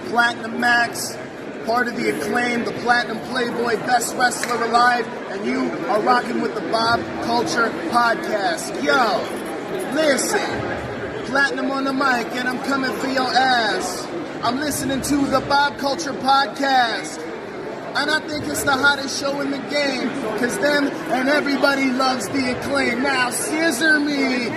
Platinum Max, part of the Acclaim, the Platinum Playboy, best wrestler alive, and you are rocking with the Bob Culture Podcast. Yo, listen, Platinum on the mic, and I'm coming for your ass. I'm listening to the Bob Culture Podcast, and I think it's the hottest show in the game, because them and everybody loves the Acclaim. Now, scissor me.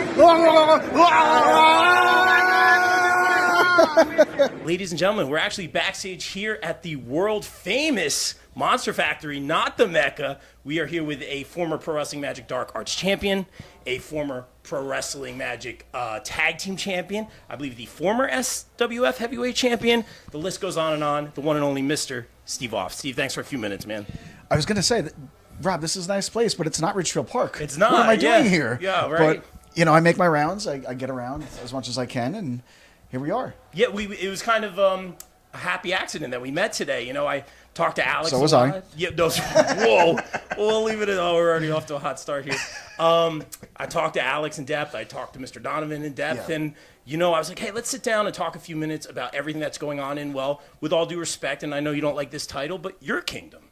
Ladies and gentlemen, we're actually backstage here at the world-famous Monster Factory, not the Mecca. We are here with a former Pro Wrestling Magic Dark Arts champion, a former Pro Wrestling Magic Tag Team champion, I believe the former SWF Heavyweight champion. The list goes on and on. The one and only Mr. Steve Off. Steve, thanks for a few minutes, man. I was going to say, that, Rob, this is a nice place, but it's not Ridgefield Park. It's not. What am I doing here? Yeah, right. But, you know, I make my rounds. I get around as much as I can, and here we are. Yeah, it was kind of a happy accident that we met today. You know, I talked to Alex. So was I. Yeah, no, whoa. We'll leave it at, we're already off to a hot start here. I talked to Alex in depth. I talked to Mr. Donovan in depth. Yeah. And, you know, I was like, hey, let's sit down and talk a few minutes about everything that's going on in, well, with all due respect, and I know you don't like this title, but your kingdom,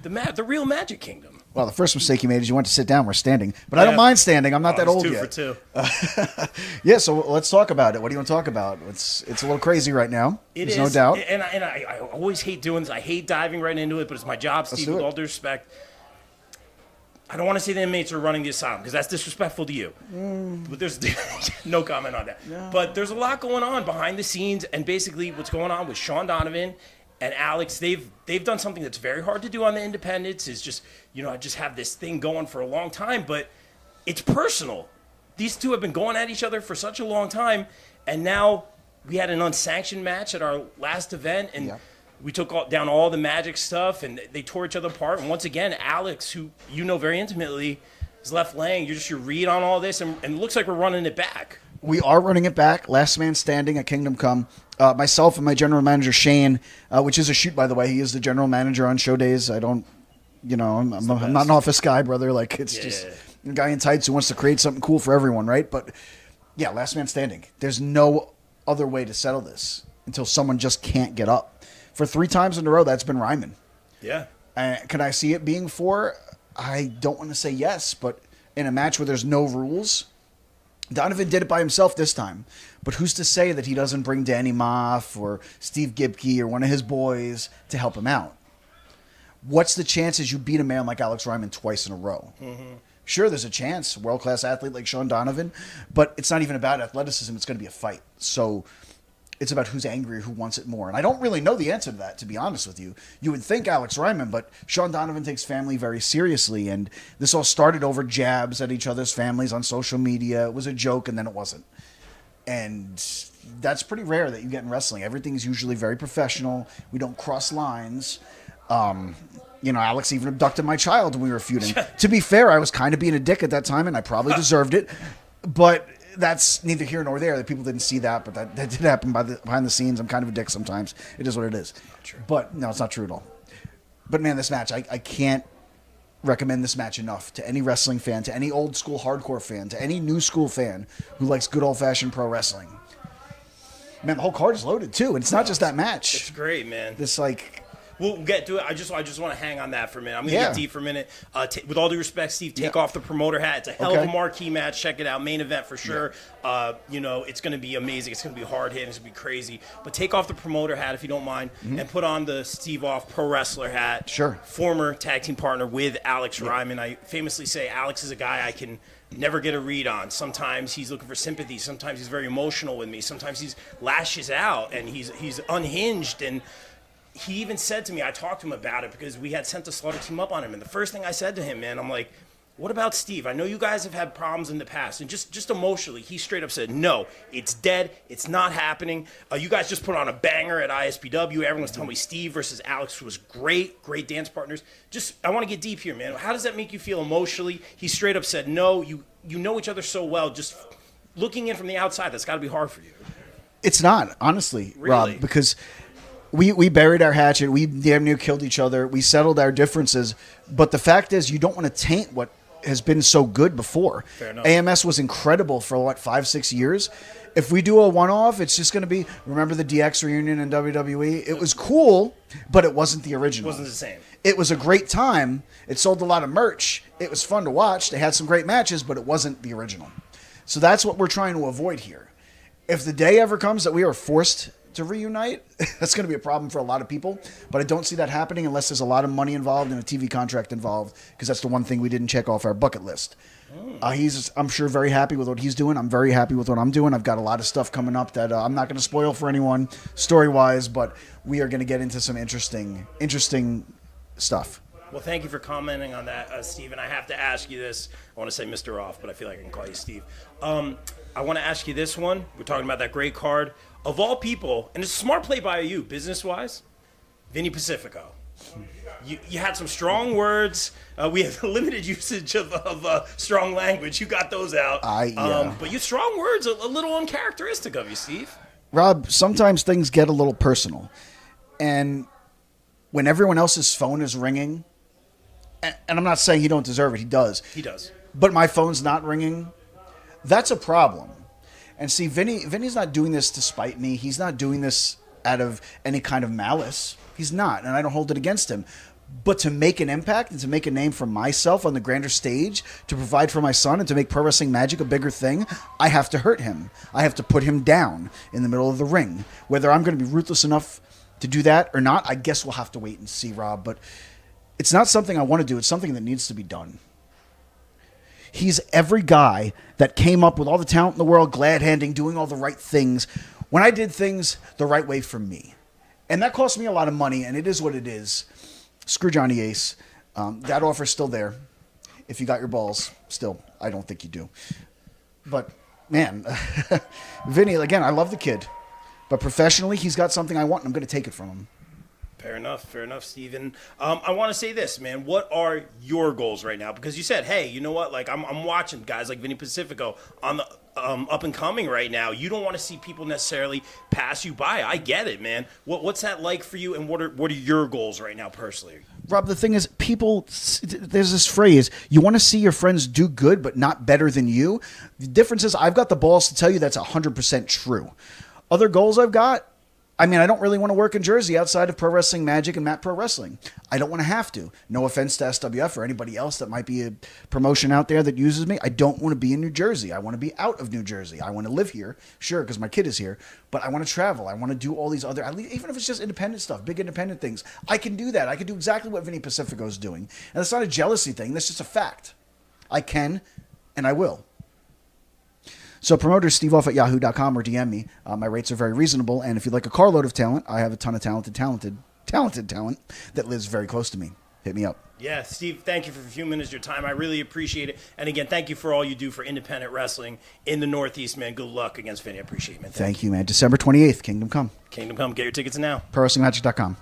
the real Magic Kingdom. Well, the first mistake you made is you went to sit down. We're standing. But I don't mind standing. I'm not that old yet. 2 for 2. Yeah, so let's talk about it. What do you want to talk about? It's a little crazy right now. There's no doubt. And I always hate doing this. I hate diving right into it, but it's my job, Steve, with all due respect. I don't want to say the inmates are running the asylum because that's disrespectful to you. But there's no comment on that. Yeah. But there's a lot going on behind the scenes, and basically what's going on with Shawn Donavan and Alex, they've done something that's very hard to do on the independents. Is just, you know, I just have this thing going for a long time, but it's personal. These two have been going at each other for such a long time, and now we had an unsanctioned match at our last event, and we took down all the Magic stuff, and they tore each other apart. And once again, Alex, who you know very intimately, is left laying. You're just your read on all this, and it looks like we're running it back. We are running it back. Last man standing at Kingdom Come. Myself and my general manager, Shane, which is a shoot, by the way. He is the general manager on show days. I don't, you know, I'm not an office guy, brother. Like, it's just a guy in tights who wants to create something cool for everyone, right? But, yeah, last man standing. There's no other way to settle this until someone just can't get up. For 3 times in a row, that's been Reiman. Yeah. Can I see it being 4? I don't want to say yes, but in a match where there's no rules, Donovan did it by himself this time. But who's to say that he doesn't bring Danny Moff or Steve Gibke or one of his boys to help him out? What's the chances you beat a man like Alex Reiman twice in a row? Mm-hmm. Sure, there's a chance, world-class athlete like Shawn Donavan, but it's not even about athleticism. It's going to be a fight. So it's about who's angry, who wants it more. And I don't really know the answer to that, to be honest with you. You would think Alex Reiman, but Shawn Donavan takes family very seriously. And this all started over jabs at each other's families on social media. It was a joke, and then it wasn't. And that's pretty rare that you get in wrestling. Everything's usually very professional. We don't cross lines. You know, Alex even abducted my child when we were feuding. To be fair, I was kind of being a dick at that time, and I probably deserved it. But that's neither here nor there. That people didn't see that, but that did happen behind the scenes. I'm kind of a dick sometimes. It is what it is. But no, it's not true at all. But man, this match, I can't recommend this match enough to any wrestling fan, to any old school hardcore fan, to any new school fan who likes good old fashioned pro wrestling. Man, the whole card is loaded too, and it's not just that match. It's great, man. This We'll get to it. I just want to hang on that for a minute. I'm going to get deep for a minute. With all due respect, Steve, take off the promoter hat. It's a hell of a marquee match. Check it out. Main event for sure. Yeah. You know, it's going to be amazing. It's going to be hard hitting. It's going to be crazy. But take off the promoter hat if you don't mind, and put on the Steve Off pro wrestler hat. Sure. Former tag team partner with Alex Reiman. I famously say Alex is a guy I can never get a read on. Sometimes he's looking for sympathy. Sometimes he's very emotional with me. Sometimes he lashes out and he's unhinged. And he even said to me, I talked to him about it because we had sent the Slaughter team up on him. And the first thing I said to him, man, I'm like, what about Steve? I know you guys have had problems in the past. And just emotionally, he straight up said, no, it's dead. It's not happening. You guys just put on a banger at ISPW. Everyone's telling me Steve versus Alex was great dance partners. I want to get deep here, man. How does that make you feel emotionally? He straight up said, no, you know each other so well. Just looking in from the outside, that's got to be hard for you. It's not, honestly, really? Rob, because we buried our hatchet. We damn near killed each other. We settled our differences. But the fact is, you don't want to taint what has been so good before. Fair enough. AMS was incredible for, 5-6 years. If we do a one-off, it's just going to be, remember the DX reunion in WWE? It was cool, but it wasn't the original. It wasn't the same. It was a great time. It sold a lot of merch. It was fun to watch. They had some great matches, but it wasn't the original. So that's what we're trying to avoid here. If the day ever comes that we are forced to reunite, that's going to be a problem for a lot of people. But I don't see that happening unless there's a lot of money involved and a TV contract involved, because that's the one thing we didn't check off our bucket list. He's, I'm sure, very happy with what he's doing. I'm very happy with what I'm doing. I've got a lot of stuff coming up that I'm not going to spoil for anyone story-wise, but we are going to get into some interesting stuff. Well, thank you for commenting on that, Steve. And I have to ask you this. I want to say Mr. Off, but I feel like I can call you Steve. I want to ask you this one. We're talking about that great card. Of all people, and it's a smart play by you, business-wise, Vinny Pacifico. You had some strong words. We have limited usage of strong language. You got those out. But you strong words, a little uncharacteristic of you, Steve. Rob, sometimes things get a little personal. And when everyone else's phone is ringing, and I'm not saying he don't deserve it, he does. He does. But my phone's not ringing, that's a problem. And see, Vinny's not doing this to spite me. He's not doing this out of any kind of malice. He's not, and I don't hold it against him. But to make an impact and to make a name for myself on the grander stage, to provide for my son and to make Pro Wrestling Magic a bigger thing, I have to hurt him. I have to put him down in the middle of the ring. Whether I'm going to be ruthless enough to do that or not, I guess we'll have to wait and see, Rob. But it's not something I want to do. It's something that needs to be done. He's every guy that came up with all the talent in the world, glad-handing, doing all the right things, when I did things the right way for me. And that cost me a lot of money, and it is what it is. Screw Johnny Ace. That offer's still there. If you got your balls, still, I don't think you do. But, man, Vinny, again, I love the kid. But professionally, he's got something I want, and I'm going to take it from him. Fair enough, Steven. I want to say this, man. What are your goals right now? Because you said, hey, you know what? Like, I'm watching guys like Vinny Pacifico on the up and coming right now. You don't want to see people necessarily pass you by. I get it, man. What's that like for you, and what are your goals right now personally? Rob, the thing is, people, there's this phrase, you want to see your friends do good but not better than you. The difference is I've got the balls to tell you that's 100% true. Other goals I've got, I mean, I don't really want to work in Jersey outside of Pro Wrestling Magic and Matt Pro Wrestling. I don't want to have to. No offense to SWF or anybody else that might be a promotion out there that uses me. I don't want to be in New Jersey. I want to be out of New Jersey. I want to live here, sure, because my kid is here. But I want to travel. I want to do all these other, even if it's just independent stuff, big independent things. I can do that. I can do exactly what Vinny Pacifico is doing. And that's not a jealousy thing. That's just a fact. I can, and I will. So promoter steveoff@yahoo.com or DM me. My rates are very reasonable, and if you'd like a carload of talent, I have a ton of talented talent that lives very close to me. Hit me up. Yeah, Steve, thank you for a few minutes of your time. I really appreciate it. And again, thank you for all you do for independent wrestling in the Northeast, man. Good luck against Vinny. I appreciate it, man. Thank you, man. December 28th, Kingdom Come. Kingdom Come. Get your tickets now. ProWrestlingMagic.com.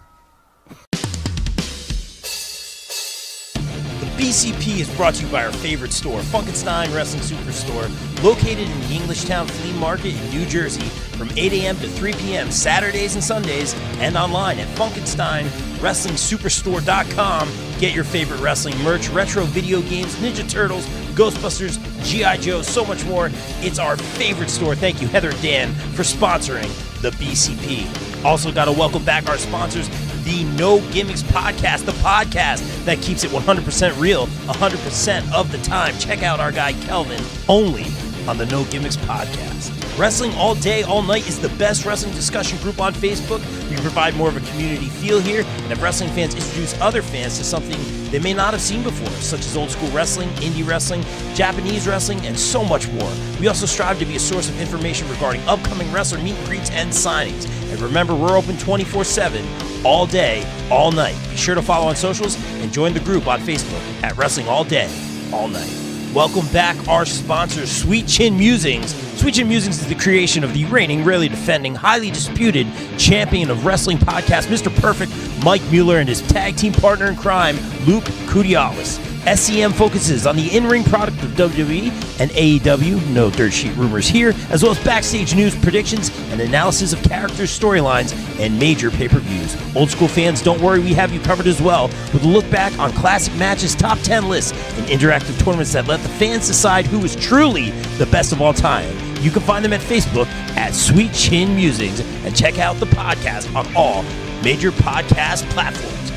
BCP is brought to you by our favorite store, Funkenstein Wrestling Superstore, located in the Englishtown Flea Market in New Jersey from 8 a.m. to 3 p.m. Saturdays and Sundays, and online at FunkensteinWrestlingSuperstore.com. Get your favorite wrestling merch, retro video games, Ninja Turtles, Ghostbusters, G.I. Joe, so much more. It's our favorite store. Thank you, Heather and Dan, for sponsoring the BCP. Also got to welcome back our sponsors, the No Gimmicks Podcast, the podcast that keeps it 100% real 100% of the time. Check out our guy Kelvin, only on the No Gimmicks Podcast. Wrestling All Day, All Night is the best wrestling discussion group on Facebook. We provide more of a community feel here, and have wrestling fans introduce other fans to something they may not have seen before, such as old school wrestling, indie wrestling, Japanese wrestling, and so much more. We also strive to be a source of information regarding upcoming wrestler meet and greets and signings. And remember, we're open 24/7, all day, all night. Be sure to follow on socials and join the group on Facebook at Wrestling All Day, All Night. Welcome back our sponsors, Sweet Chin Musings. Sweet Chin Musings is the creation of the reigning, rarely defending, highly disputed champion of wrestling podcast, Mr. Perfect, Mike Mueller, and his tag team partner in crime, Luke Kudialis. SCM focuses on the in-ring product of WWE and AEW, no dirt sheet rumors here, as well as backstage news, predictions, and analysis of characters, storylines, and major pay-per-views. Old school fans, don't worry, we have you covered as well, with a look back on classic matches, top 10 lists, and interactive tournaments that let the fans decide who is truly the best of all time. You can find them at Facebook at Sweet Chin Musings and check out the podcast on all major podcast platforms.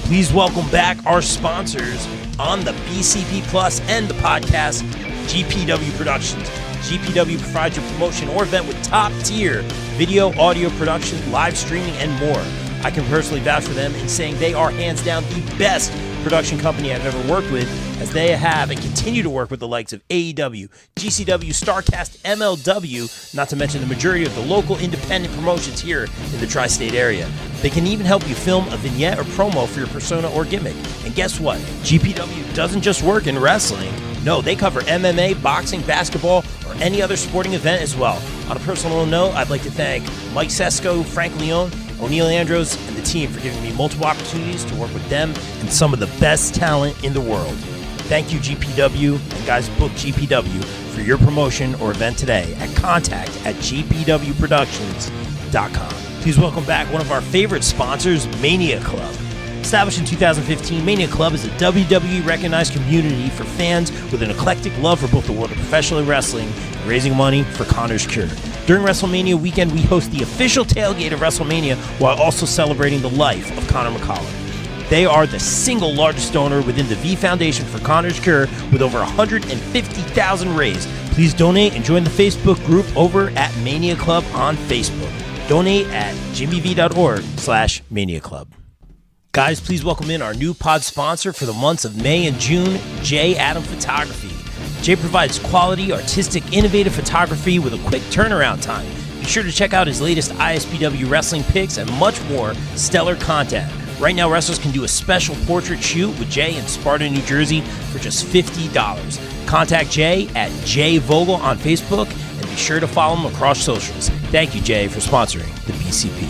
Please welcome back our sponsors on the BCP Plus and the podcast, GPW Productions. GPW provides your promotion or event with top-tier video, audio production, live streaming, and more. I can personally vouch for them in saying they are hands down the best production company I've ever worked with, as they have and continue to work with the likes of AEW, GCW, StarCast, MLW, not to mention the majority of the local independent promotions here in the tri-state area. They can even help you film a vignette or promo for your persona or gimmick. And guess what? GPW doesn't just work in wrestling. No, they cover MMA, boxing, basketball, or any other sporting event as well. On a personal note, I'd like to thank Mike Sesko, Frank Leone, O'Neil Andros, and the team for giving me multiple opportunities to work with them and some of the best talent in the world. Thank you, GPW, and guys, book GPW for your promotion or event today at contact@gpwproductions.com. Please welcome back one of our favorite sponsors, Mania Club. Established in 2015, Mania Club is a WWE-recognized community for fans with an eclectic love for both the world of professional wrestling and raising money for Connor's Cure. During WrestleMania weekend, we host the official tailgate of WrestleMania while also celebrating the life of Conor McCallum. They are the single largest donor within the V Foundation for Connor's Cure with over $150,000 raised. Please donate and join the Facebook group over at Mania Club on Facebook. Donate at jimmyv.org/Mania Club. Guys, please welcome in our new pod sponsor for the months of May and June, J. Adam Photography. Jay provides quality, artistic, innovative photography with a quick turnaround time. Be sure to check out his latest ISPW wrestling pics and much more stellar content. Right now, wrestlers can do a special portrait shoot with Jay in Sparta, New Jersey for just $50. Contact Jay at Jay Vogel on Facebook and be sure to follow him across socials. Thank you, Jay, for sponsoring the BCP.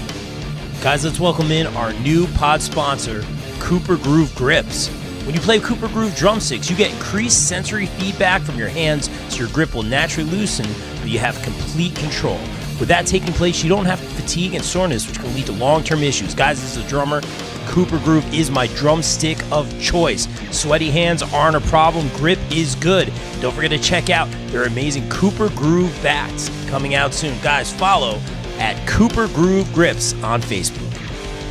Guys, let's welcome in our new pod sponsor, Cooper Groove Grips. When you play Cooper Groove drumsticks, you get increased sensory feedback from your hands, so your grip will naturally loosen, but you have complete control. With that taking place, you don't have fatigue and soreness, which can lead to long-term issues. Guys, as a drummer, Cooper Groove is my drumstick of choice. Sweaty hands aren't a problem. Grip is good. Don't forget to check out their amazing Cooper Groove bats coming out soon. Guys, follow at Cooper Groove Grips on Facebook.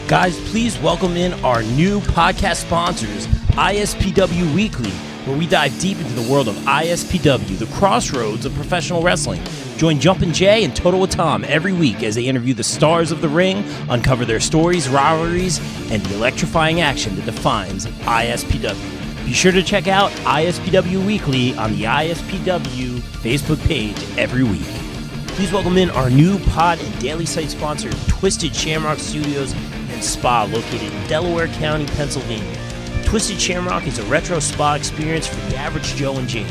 Guys, please welcome in our new podcast sponsors, ISPW Weekly, where we dive deep into the world of ISPW, the crossroads of professional wrestling. Join Jumpin' Jay and Total with Tom every week as they interview the stars of the ring, uncover their stories, rivalries, and the electrifying action that defines ISPW. Be sure to check out ISPW Weekly on the ISPW Facebook page every week. Please welcome in our new pod and daily site sponsor, Twisted Shamrock Studios and Spa, located in Delaware County, Pennsylvania. Twisted Shamrock is a retro spa experience for the average Joe and Jane.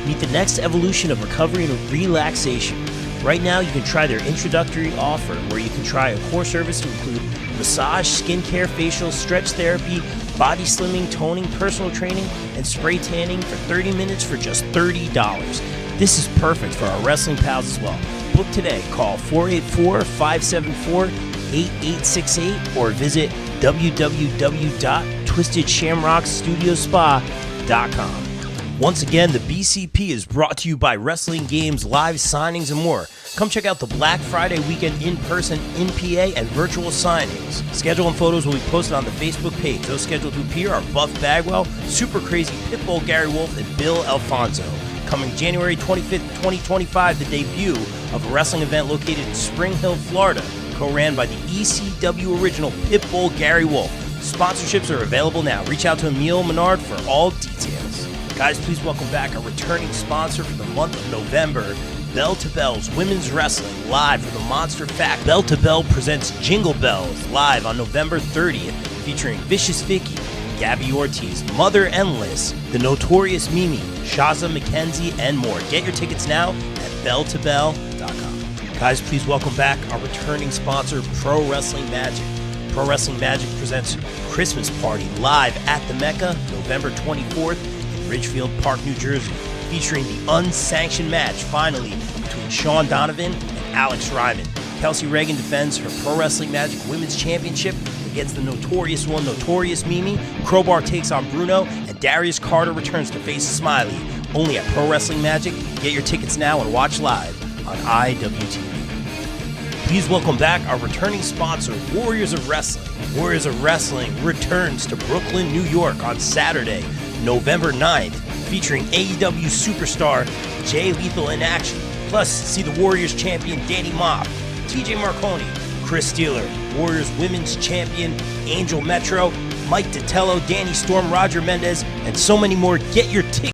Meet the next evolution of recovery and relaxation. Right now, you can try their introductory offer, where you can try a core service to include massage, skincare, facial, stretch therapy, body slimming, toning, personal training, and spray tanning for 30 minutes for just $30. This is perfect for our wrestling pals as well. Book today. Call 484-574-8868 or visit www.twistedshamrockstudiospa.com. Once again, the BCP is brought to you by Wrestling Games, live signings, and more. Come check out the Black Friday weekend in person, in PA, and virtual signings. Schedule and photos will be posted on the Facebook page. Those scheduled to appear are Buff Bagwell, Super Crazy Pitbull Gary Wolf, and Bill Alfonso. Coming January 25th, 2025, the debut of a wrestling event located in Spring Hill, Florida, co-ran by the ECW original Pitbull Gary Wolf. Sponsorships are available now. Reach out to Emil Menard for all details. Guys, please welcome back our returning sponsor for the month of November, Bell to Bells Women's Wrestling, live for the Monster Fact. Bell to Bell presents Jingle Bells, live on November 30th, featuring Vicious Vicky, Gabby Ortiz, Mother Endless, The Notorious Mimi, Shaza McKenzie, and more. Get your tickets now at belltobell.com. Guys, please welcome back our returning sponsor, Pro Wrestling Magic. Pro Wrestling Magic presents Christmas Party live at the Mecca, November 24th in Ridgefield Park, New Jersey, featuring the unsanctioned match, finally, between Shawn Donavan and Alex Reiman. Kelsey Reagan defends her Pro Wrestling Magic Women's Championship against the Notorious One, Notorious Mimi. Crowbar takes on Bruno, and Darius Carter returns to face Smiley. Only at Pro Wrestling Magic. Get your tickets now and watch live. on IWTV. Please welcome back our returning sponsor, Warriors of Wrestling. Warriors of Wrestling returns to Brooklyn, New York on Saturday, November 9th, featuring AEW superstar Jay Lethal in action. Plus, see the Warriors champion Danny Moff, TJ Marconi, Chris Steeler, Warriors women's champion Angel Metro, Mike Detello, Danny Storm, Roger Mendez, and so many more. Get your tickets